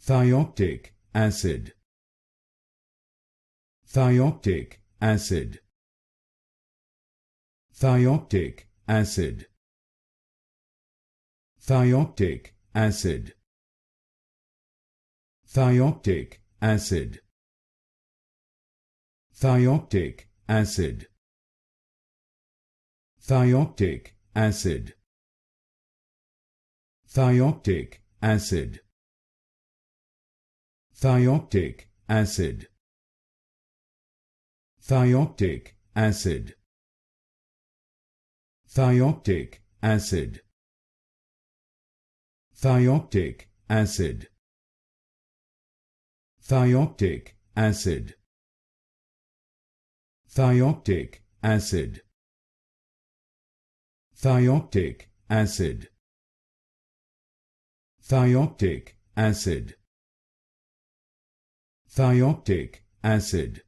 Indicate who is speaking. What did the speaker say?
Speaker 1: Thioctic acid. Thioctic acid. Thioctic acid. Thioctic acid. Thioctic acid. Thioctic acid. Thioctic acid. Thioctic acid. Thioctic acid. Thioctic acid. Thioctic acid. Thioctic acid. Thioctic acid. Thioctic acid. Thioctic acid. Thioctic acid. Thioctic acid.